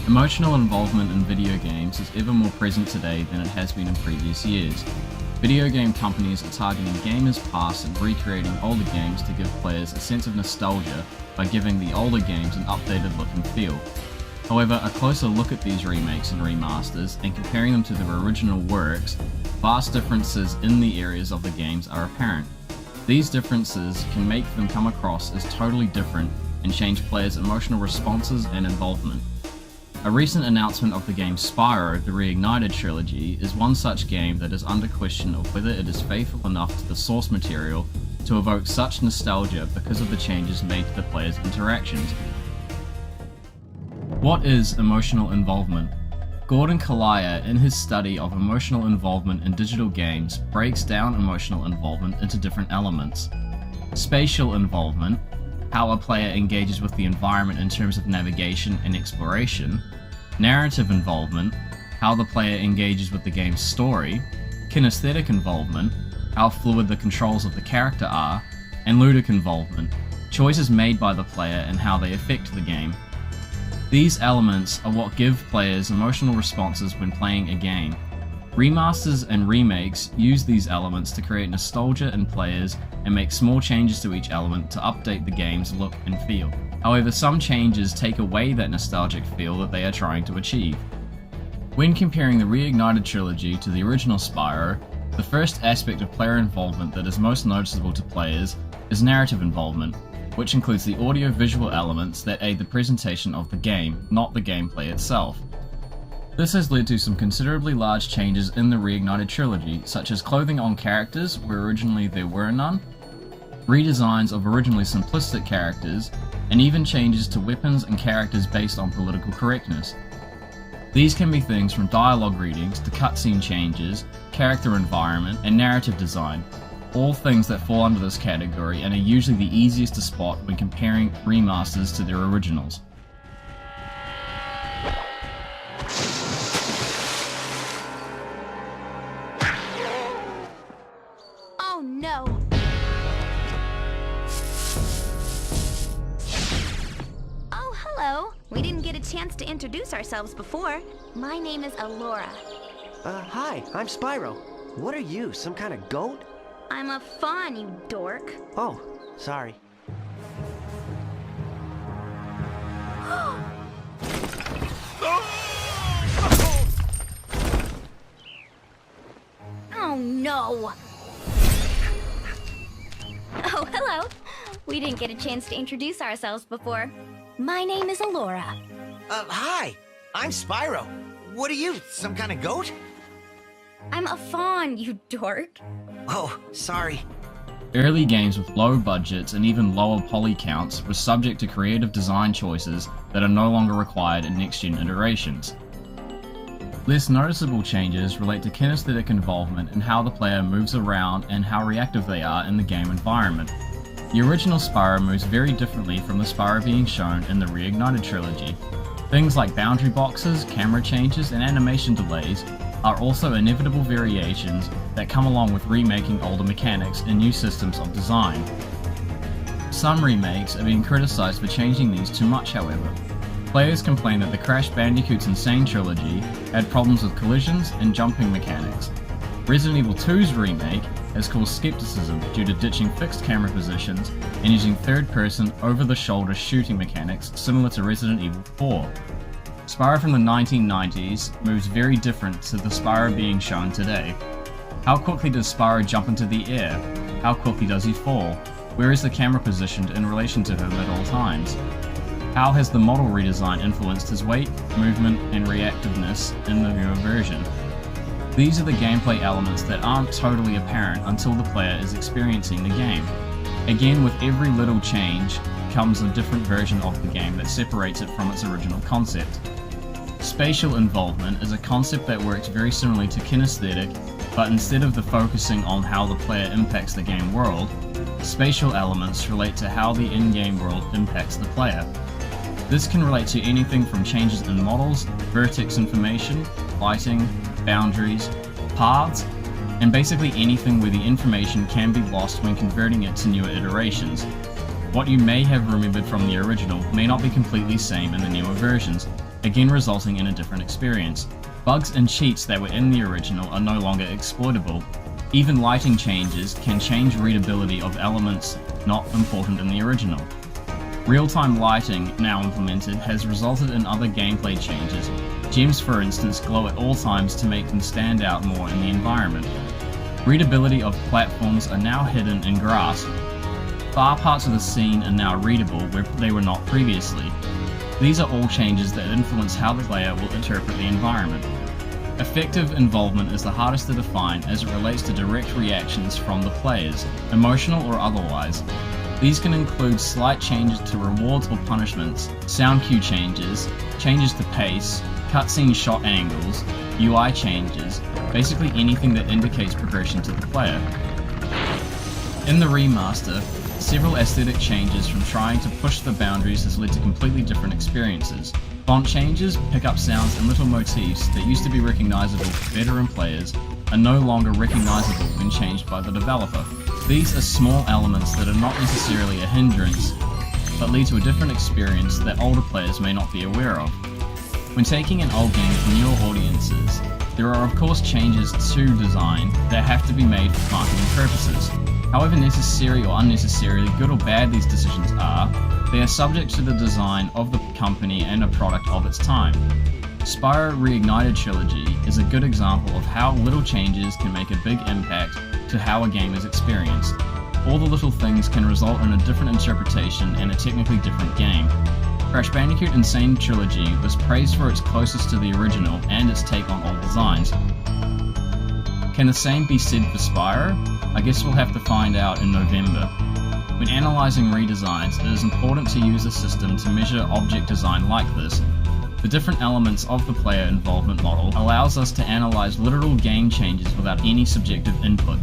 Emotional involvement in video games is ever more present today than it has been in previous years. Video game companies are targeting gamers' past and recreating older games to give players a sense of nostalgia by giving the older games an updated look and feel. However, a closer look at these remakes and remasters and comparing them to their original works, vast differences in the areas of the games are apparent. These differences can make them come across as totally different and change players' emotional responses and involvement. A recent announcement of the game Spyro, the Reignited Trilogy, is one such game that is under question of whether it is faithful enough to the source material to evoke such nostalgia because of the changes made to the player's interactions. What is emotional involvement? Gordon Calleja, in his study of emotional involvement in digital games, breaks down emotional involvement into different elements. Spatial involvement, how a player engages with the environment in terms of navigation and exploration. Narrative involvement, how the player engages with the game's story. Kinesthetic involvement, how fluid the controls of the character are. And ludic involvement, choices made by the player and how they affect the game. These elements are what give players emotional responses when playing a game. Remasters and remakes use these elements to create nostalgia in players and make small changes to each element to update the game's look and feel. However, some changes take away that nostalgic feel that they are trying to achieve. When comparing the Reignited Trilogy to the original Spyro, the first aspect of player involvement that is most noticeable to players is narrative involvement, which includes the audio-visual elements that aid the presentation of the game, not the gameplay itself. This has led to some considerably large changes in the Reignited Trilogy, such as clothing on characters where originally there were none, redesigns of originally simplistic characters, and even changes to weapons and characters based on political correctness. These can be things from dialogue readings to cutscene changes, character environment, and narrative design, all things that fall under this category and are usually the easiest to spot when comparing remasters to their originals. Oh no! Oh, hello. We didn't get a chance to introduce ourselves before. My name is Alora. Hi, I'm Spyro. What are you, some kind of goat? I'm a fawn, you dork. Oh, sorry. Oh no! Oh, hello. We didn't get a chance to introduce ourselves before. My name is Alora. Hi, I'm Spyro. What are you, some kind of goat? I'm a fawn, you dork. Oh, sorry. Early games with low budgets and even lower poly counts were subject to creative design choices that are no longer required in next-gen iterations. Less noticeable changes relate to kinesthetic involvement in how the player moves around and how reactive they are in the game environment. The original Spyro moves very differently from the Spyro being shown in the Reignited Trilogy. Things like boundary boxes, camera changes, and animation delays are also inevitable variations that come along with remaking older mechanics and new systems of design. Some remakes are being criticized for changing these too much, however. Players complain that the Crash Bandicoot's Insane Trilogy had problems with collisions and jumping mechanics. Resident Evil 2's remake has caused skepticism due to ditching fixed camera positions and using third-person, over-the-shoulder shooting mechanics similar to Resident Evil 4. Spyro from the 1990s moves very different to the Spyro being shown today. How quickly does Spyro jump into the air? How quickly does he fall? Where is the camera positioned in relation to him at all times? How has the model redesign influenced his weight, movement, and reactiveness in the newer version? These are the gameplay elements that aren't totally apparent until the player is experiencing the game. Again, with every little change comes a different version of the game that separates it from its original concept. Spatial involvement is a concept that works very similarly to kinesthetic, but instead of the focusing on how the player impacts the game world, spatial elements relate to how the in-game world impacts the player. This can relate to anything from changes in models, vertex information, lighting, boundaries, paths, and basically anything where the information can be lost when converting it to newer iterations. What you may have remembered from the original may not be completely same in the newer versions, again resulting in a different experience. Bugs and cheats that were in the original are no longer exploitable. Even lighting changes can change readability of elements not important in the original. Real-time lighting, now implemented, has resulted in other gameplay changes. Gems, for instance, glow at all times to make them stand out more in the environment. Readability of platforms are now hidden in grass. Far parts of the scene are now readable where they were not previously. These are all changes that influence how the player will interpret the environment. Effective involvement is the hardest to define as it relates to direct reactions from the players, emotional or otherwise. These can include slight changes to rewards or punishments, sound cue changes, changes to pace, cutscene shot angles, UI changes, basically anything that indicates progression to the player. In the remaster, several aesthetic changes from trying to push the boundaries has led to completely different experiences. Font changes, pickup sounds, and little motifs that used to be recognizable to veteran players are no longer recognizable when changed by the developer. These are small elements that are not necessarily a hindrance, but lead to a different experience that older players may not be aware of. When taking an old game to newer audiences, there are of course changes to design that have to be made for marketing purposes. However necessary or unnecessarily good or bad these decisions are, they are subject to the design of the company and a product of its time. Spyro Reignited Trilogy is a good example of how little changes can make a big impact to how a game is experienced. All the little things can result in a different interpretation and a technically different game. Crash Bandicoot Insane Trilogy was praised for its closest to the original and its take on old designs. Can the same be said for Spyro? I guess we'll have to find out in November. When analysing redesigns, it is important to use a system to measure object design like this. The different elements of the player involvement model allows us to analyse literal game changes without any subjective input.